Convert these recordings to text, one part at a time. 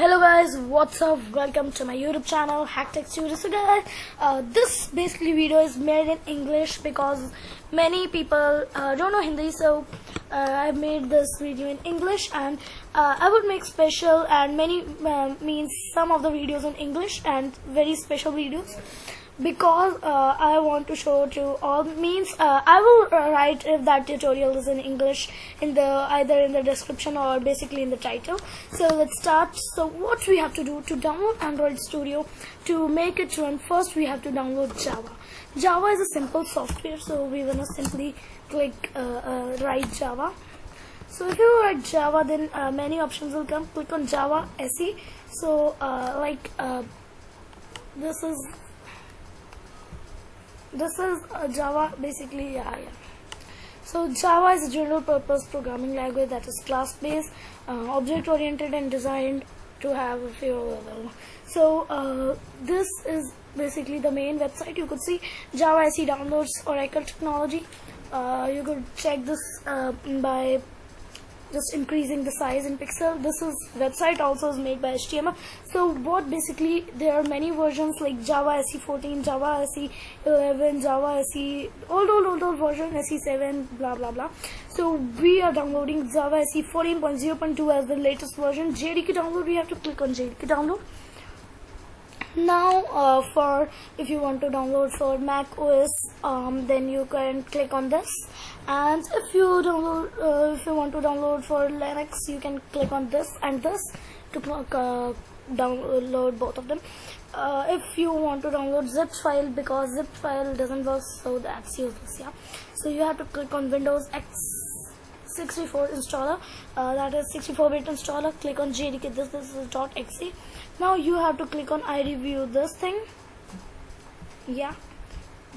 Hello guys, what's up? Welcome to my YouTube channel HackTech Studio. So guys, this basically video is made in English because many people don't know Hindi, so I made this video in English, and I would make special and many means some of the videos in English and very special videos because I want to show to all means I will write if that tutorial is in English in the either in the description or basically in the title. So let's start. So what we have to do to download Android Studio, to make it run, first we have to download Java. Java is a simple software, so we wanna simply click write Java. So if you write Java, then many options will come. Click on Java SE. So this is Java basically. So Java is a general purpose programming language that is class based, object oriented, and designed to have a few level. So this is basically the main website. You could see Java SE downloads Oracle technology. You could check this by just increasing the size in pixel. This is website also is made by HTML. So what basically there are many versions like Java SE 14, Java SE 11, Java SE old version, SE 7, blah blah blah. So we are downloading Java SE 14.0.2 as the latest version. JDK download, we have to click on JDK download. Now for if you want to download for Mac OS, then you can click on this, and if you want to download for Linux, you can click on this and this to download both of them. If you want to download zip file, because zip file doesn't work, so that's useless. So you have to click on Windows X64 installer, that is 64-bit installer. Click on JDK. This is .exe. Now you have to click on I review this thing.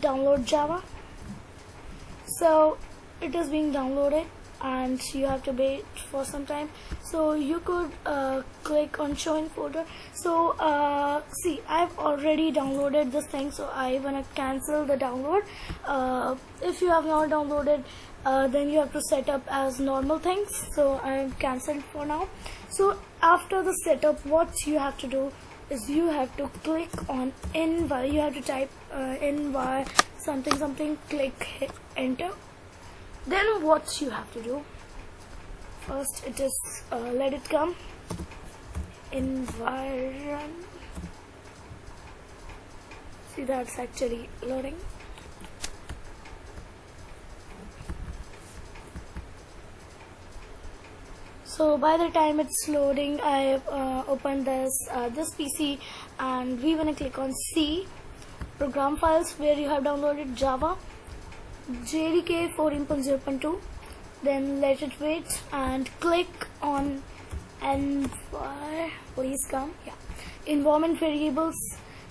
Download Java. So it is being downloaded and you have to wait for some time. So you could click on show in folder. So see, I've already downloaded this thing, so I wanna cancel the download. If you have not downloaded, then you have to set up as normal things, so I'm cancelled for now. So after the setup, what you have to do is you have to click on NY. You have to type NY something something, hit enter. Then what you have to do, first it is let it come environment. See, that's actually loading. So by the time it's loading, I opened this PC, and we wanna click on C, program files, where you have downloaded Java, JDK 14.0.2. Then let it wait and click on please come. Environment variables.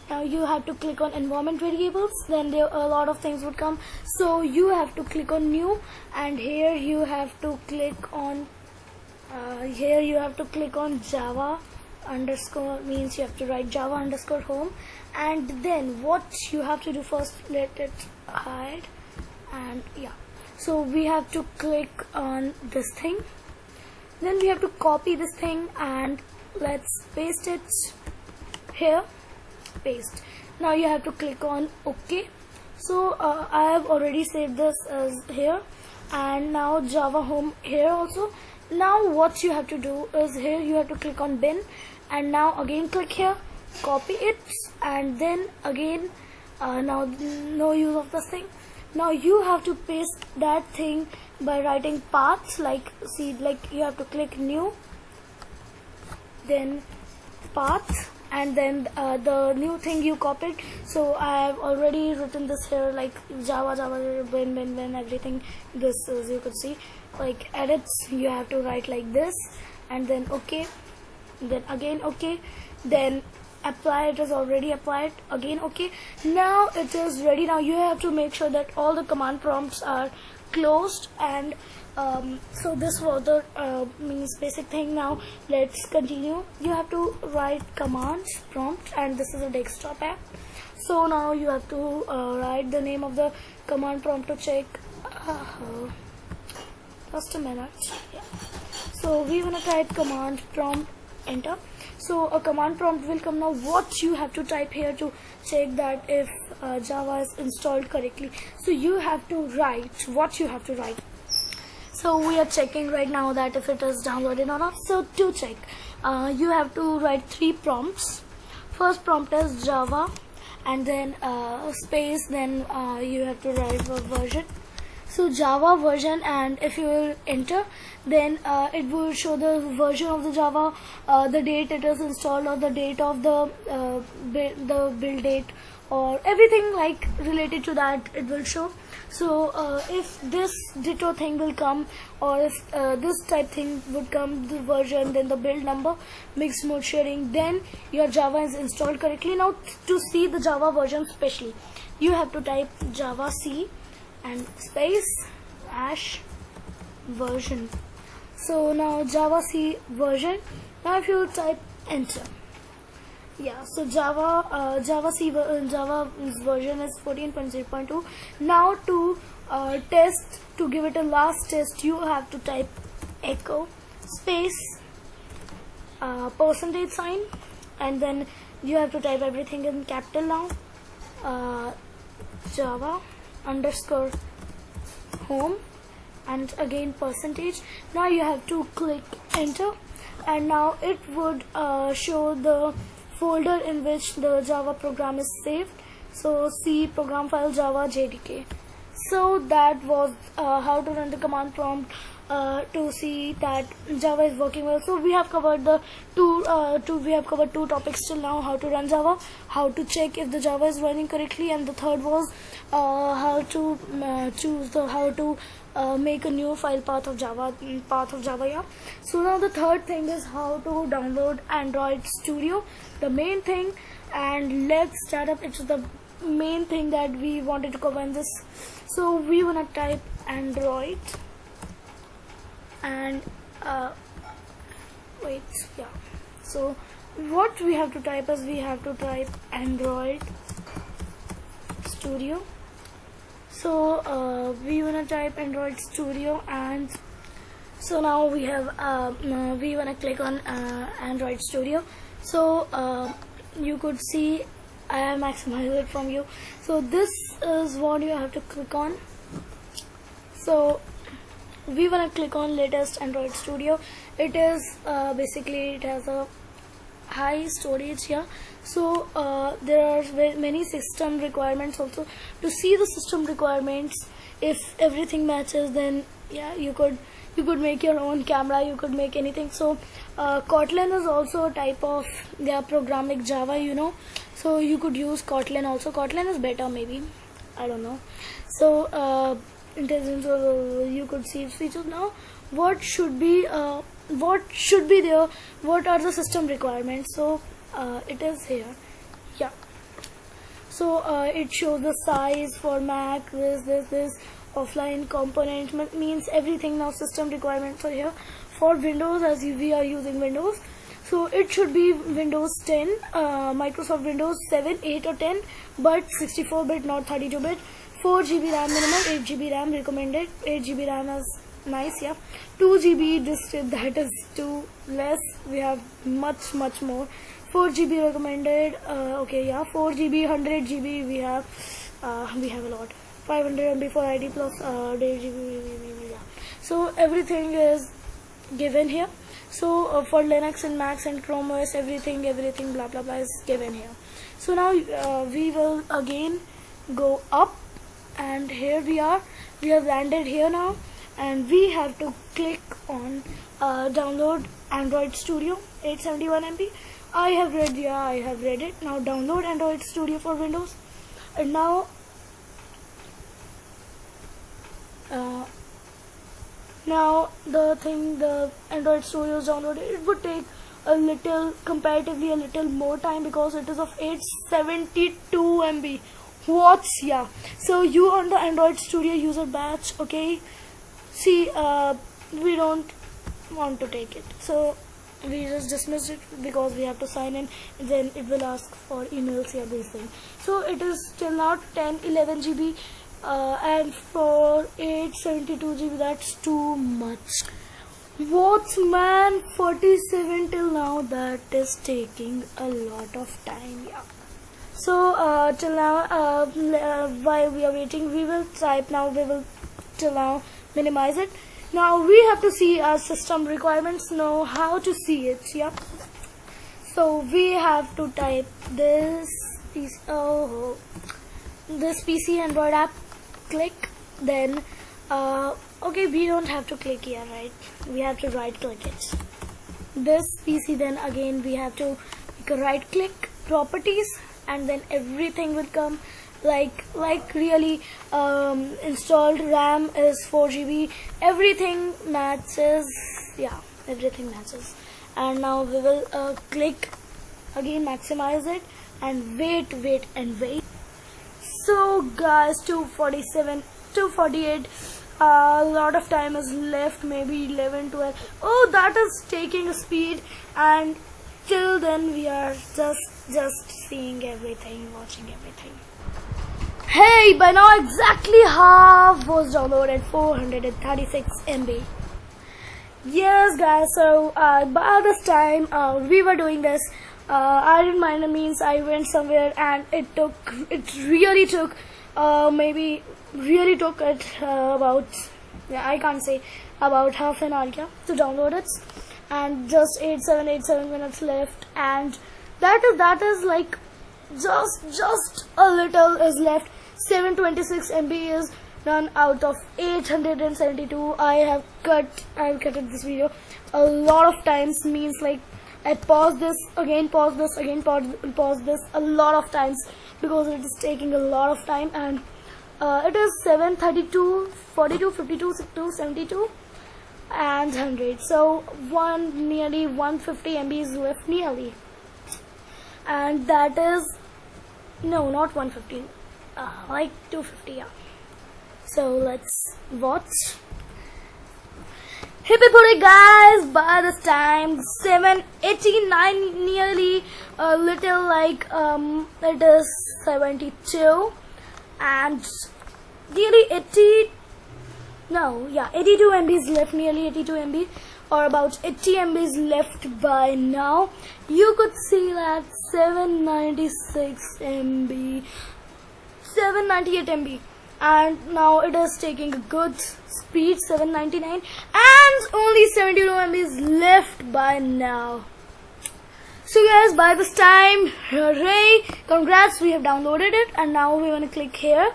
Now you have to click on environment variables. Then there a lot of things would come. So you have to click on new, and here you have to click on Java underscore, means you have to write Java underscore home. And then what you have to do, first let it hide, and so we have to click on this thing. Then we have to copy this thing and let's paste it here. Paste. Now you have to click on OK. So I have already saved this as here, and now Java home here also. Now what you have to do is here you have to click on bin, and now again click here, copy it, and then again now no use of this thing. Now you have to paste that thing by writing path, like see, like you have to click new, then path, and then the new thing you copied. So I have already written this here, like Java bin everything. This is, you could see, like edits, you have to write like this, and then OK, then again OK, then apply. It is already applied, again OK. Now it is ready. Now you have to make sure that all the command prompts are closed, and so this was the means basic thing. Now let's continue. You have to write commands prompt, and this is a desktop app. So now you have to write the name of the command prompt to check. Just a minute. So we want to type command prompt enter. So a command prompt will come. Now what you have to type here to check that if Java is installed correctly, so you have to write what you have to write. So we are checking right now that if it is downloaded or not. So to check, you have to write 3 prompts. First prompt is Java, and then space, then you have to write a version. So Java version, and if you will enter, then it will show the version of the Java, the date it is installed, or the date of the build date, or everything like related to that it will show. So if this ditto thing will come, or if this type thing would come, the version, then the build number, mixed mode sharing, then your Java is installed correctly. Now to see the Java version specially, you have to type Java C and space --version. So now Java C version. Now if you type enter, yeah, so Java's version is 14.0.2. Now to test, to give it a last test, you have to type echo space %sign, and then you have to type everything in capital now, Java _ home, and again %. Now you have to click enter, and now it would show the folder in which the Java program is saved. So C program file Java JDK. So that was how to run the command prompt to see that Java is working well. So we have covered the two topics till now: how to run Java, how to check if the Java is running correctly, and the third was how to make a new file path of Java. Yeah. So now the third thing is how to download Android Studio, the main thing. And let's start up. It's the main thing that we wanted to cover in this. So we wanna type Android, and so what we have to type is we have to type Android Studio. So we wanna type Android Studio, and so now we have we wanna click on Android Studio. So you could see I have maximized it from you. So this is what you have to click on. So we wanna click on latest Android Studio. It is basically it has a high storage here. So there are many system requirements also. To see the system requirements, if everything matches, then yeah, you could make your own camera, you could make anything. So Kotlin is also a type of program like Java, you know. So you could use Kotlin also. Kotlin is better maybe, I don't know. So intelligence, you could see features. Now what should be there, what are the system requirements? So it is here, yeah. So it shows the size for Mac, this offline component, means everything. Now system requirements are here. For Windows, as we are using Windows, so it should be Windows 10, Microsoft Windows 7, 8 or 10, but 64-bit, not 32-bit. 4 GB RAM minimum, 8 GB RAM recommended. 8 GB RAM is nice, yeah. 2 GB disk, that is too less. We have much more. 4 GB recommended. Okay, yeah. 4 GB, 100 GB. We have a lot. 500 MB for ID plus 8 GB. Yeah. So everything is given here. So for Linux and Macs and Chrome OS, everything blah blah blah is given here. So now we will again go up, and here we have landed here now, and we have to click on download Android Studio 871 MB. I have read it. Now download Android Studio for Windows, and now the Android Studio is downloaded. It would take comparatively a little more time because it is of 872 MB. Yeah. So you on the Android Studio user batch, okay? See, we don't want to take it, so we just dismissed it because we have to sign in, and then it will ask for emails here, these things. So it is till now 11 GB, and for 872 GB, that's too much. What's man 47 till now? That is taking a lot of time. Yeah. So till now, while we are waiting, we will type now. We will till now minimize it. Now we have to see our system requirements. Know how to see it. Yeah. So we have to type this PC. Oh, this PC Android app. Click. Then okay, we don't have to click here, right? We have to right click it. This PC, then again we have to make a right click, properties, and then everything will come like really installed. RAM is 4 GB, everything matches. Yeah, everything matches. And now we will click again, maximize it, and wait and wait. So guys, 247, 248, a lot of time is left, maybe 11, 12. Oh, that is taking a speed, and till then we are just seeing everything, watching everything. Hey, by now exactly half was downloaded, 436 MB. Yes guys, so by this time we were doing this, I didn't mind. It means I went somewhere and it really took maybe really took it about, yeah, I can't say, about half an hour, yeah, to download it, and just 87 minutes left, and that is like just a little is left. 726 MB is done out of 872. I have cut this video a lot of times, means like I pause this again, pause this again, pause this a lot of times, because it is taking a lot of time. And it is 732, 42, 52, 62, 72 and 100. So nearly 150 MB is left nearly, and that is, no, not 150, like 250, yeah. So let's watch. Hippie guys, by this time 789, nearly a little like it is 72, and nearly 80, no, yeah, 82 MB is left, nearly 82 MB, or about 80 MB is left by now. You could see that 796 MB, 798 MB, and now it is taking a good speed, 799, and only 72 MB is left by now. So guys, by this time, hooray, congrats, we have downloaded it, and now we want to click here,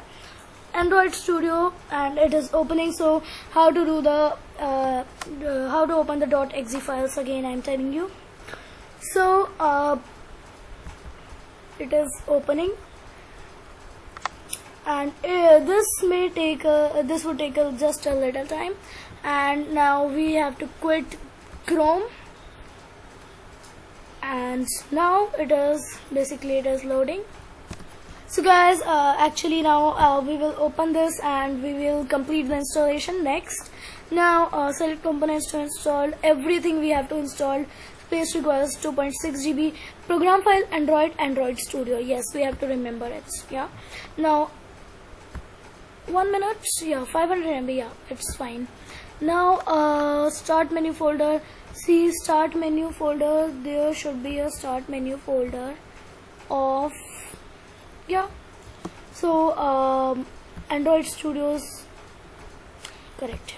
Android Studio, and it is opening. So how to do the how to open the .exe files, again I'm telling you. So it is opening, and this may take this would take just a little time. And now we have to quit Chrome, and now it is loading. So guys, actually now we will open this and we will complete the installation next. Now select components to install. Everything we have to install. Space requires 2.6 GB. Program file Android Studio. Yes, we have to remember it. Yeah. Now 1 minute. Yeah, 500 MB. Yeah, it's fine. Now start menu folder. See start menu folder. There should be a start menu folder of, yeah. So Android Studios, correct.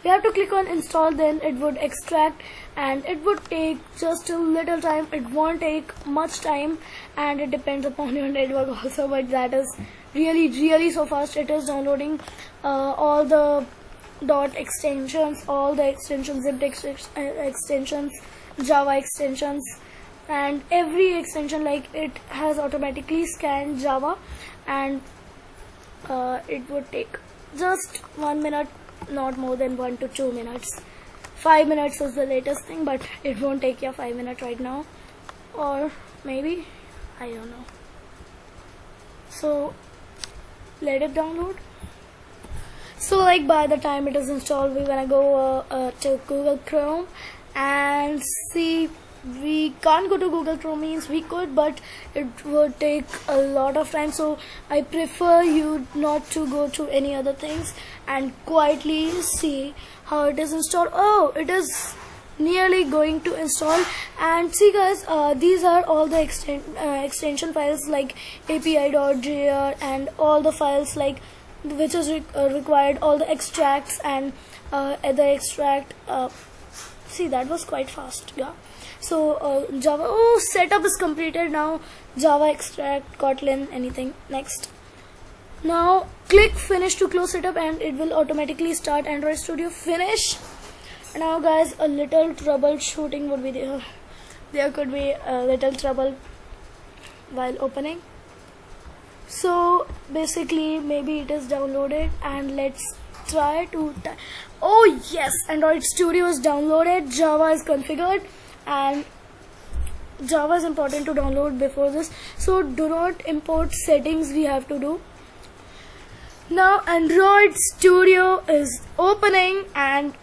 We have to click on install, then it would extract, and it would take just a little time. It won't take much time, and it depends upon your network also, but that is really so fast. It is downloading all the extensions, all the extensions, zip extensions, Java extensions, and every extension, like it has automatically scanned Java, and it would take just 1 minute, not more than 1 to 2 minutes. 5 minutes is the latest thing, but it won't take you 5 minutes right now, or maybe, I don't know. So let it download. So like by the time it is installed, we're gonna go to Google Chrome and see we can't go to Google Chrome. Means we could, but it would take a lot of time, so I prefer you not to go to any other things and quietly see how it is installed. Oh, it is nearly going to install. And see guys, these are all the extension files like api.jr and all the files like which is required, all the extracts and the extract. See, that was quite fast. Yeah. So Java, oh, setup is completed now. Java extract, Kotlin, anything. Next. Now click finish to close setup and it will automatically start Android Studio. Finish. Now guys, a little troubleshooting would be there. There could be a little trouble while opening. So basically maybe it is downloaded, and let's try to oh yes, Android Studio is downloaded, Java is configured, and Java is important to download before this, so do not import settings. We have to do now. Android Studio is opening and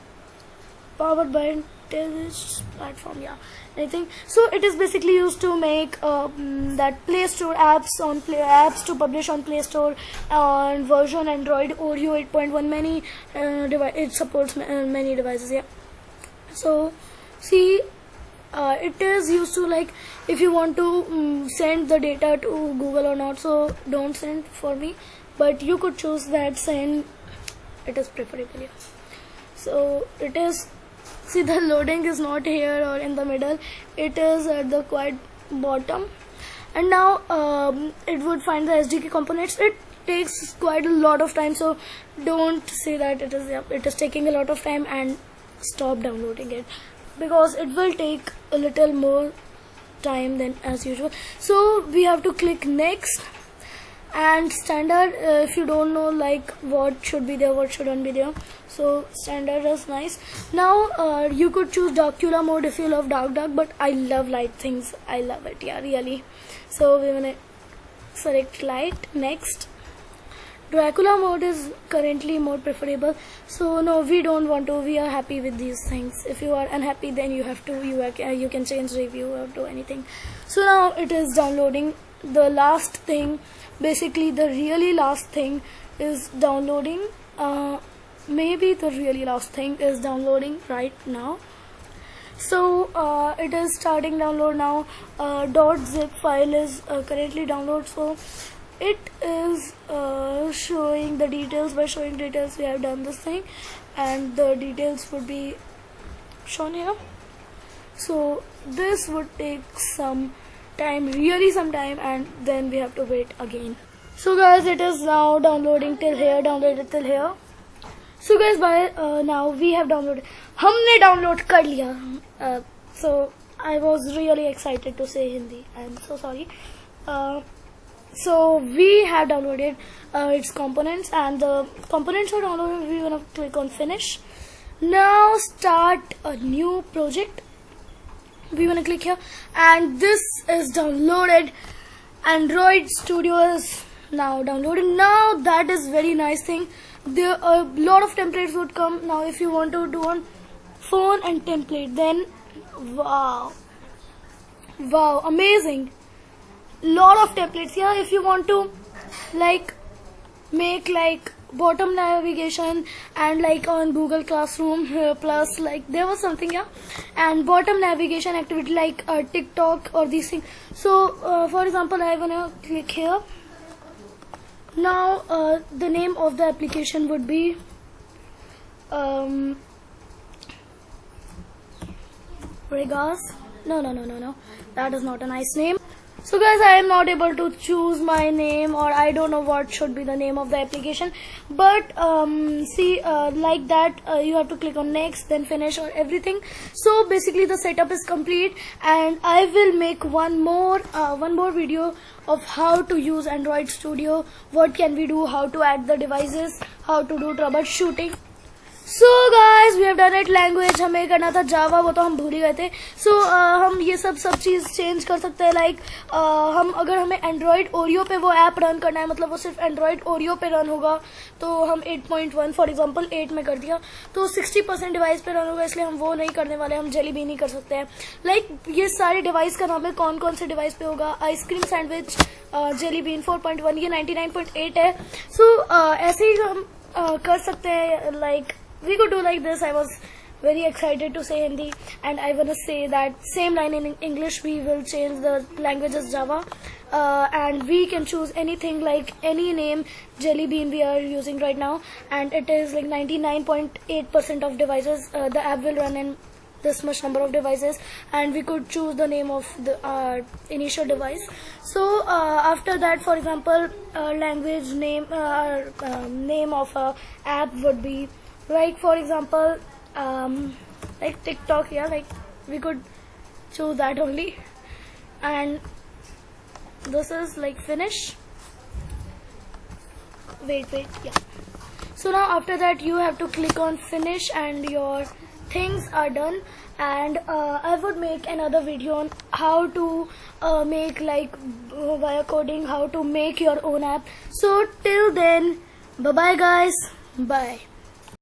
powered by this platform. Yeah, anything. So it is basically used to make that Play Store apps to publish on Play Store on version Android Oreo 8.1. Many it supports many devices. Yeah. So see, it is used to, like, if you want to send the data to Google or not, so don't send for me, but you could choose that send. It is preferable. Yeah. So it is. See, the loading is not here or in the middle, it is at the quite bottom. And now it would find the SDK components. It takes quite a lot of time, so don't say that it is taking a lot of time and stop downloading it, because it will take a little more time than as usual. So we have to click next. And standard, if you don't know like what should be there, what shouldn't be there, so standard is nice. Now you could choose Darkula mode if you love dark, but I love light things. I love it, yeah, really. So we're gonna select light. Next, Dracula mode is currently more preferable, so no, we don't want to. We are happy with these things. If you are unhappy, then you have to, you can change review or do anything. So now it is downloading. The last thing, basically the really last thing is downloading. Maybe the really last thing is downloading right now. So it is starting download now. .zip file is currently download, so it is showing the details. By showing details, we have done this thing, and the details would be shown here. So this would take some time, really some time, and then we have to wait again. So guys, it is now downloading till here, downloaded till here. So guys, by now we have downloaded. हमने download कर लिया. So I was really excited to say Hindi. I am so sorry. So we have downloaded its components, and the components are downloaded. We're gonna click on finish. Now start a new project. We want to click here, and this is downloaded. Android Studio is now downloaded. Now that is very nice thing. There a lot of templates would come. Now if you want to do on phone and template, then wow, amazing, lot of templates. Yeah, if you want to like make like bottom navigation and like on Google Classroom plus like there was something, yeah, and bottom navigation activity like TikTok or these things. So for example, I wanna click here. Now the name of the application would be Regas. No, that is not a nice name. So guys, I am not able to choose my name, or I don't know what should be the name of the application, but see, like that you have to click on next, then finish or everything. So basically the setup is complete, and I will make one more video of how to use Android Studio, what can we do, how to add the devices, how to do troubleshooting. So guys we have done it. Language हमें करना था जावा, वो तो हम भूल ही गए थे. सो हम ये सब चीज़ चेंज कर सकते हैं. लाइक हम अगर हमें एंड्रॉयड ओरियो पे वो ऐप रन करना है, मतलब वो सिर्फ एंड्रॉयड ओरियो पे रन होगा, तो हम 8.1 फॉर एग्जांपल 8 में कर दिया तो 60% डिवाइस पे रन होगा, इसलिए हम वो नहीं करने वाले. हम जेली बीन ही कर सकते हैं. लाइक ये सारे डिवाइस का नाम है, कौन कौन से डिवाइस पे होगा. आइसक्रीम सैंडविच जेली बीन 4.1, ये 99.8 है. सो ऐसे ही हम कर सकते हैं. Like we could do like this. I was very excited to say Hindi, and I want to say that same line in English. We will change the language as Java, and we can choose anything, like any name Jelly Bean we are using right now, and it is like 99.8% of devices. The app will run in this much number of devices, and we could choose the name of the initial device. So after that, for example, language name, name of a app would be, like for example, like TikTok. Yeah, like we could choose that only, and this is like finish. Wait, yeah. So now after that you have to click on finish and your things are done. And I would make another video on how to make, like via coding, how to make your own app. So till then, bye bye guys, bye.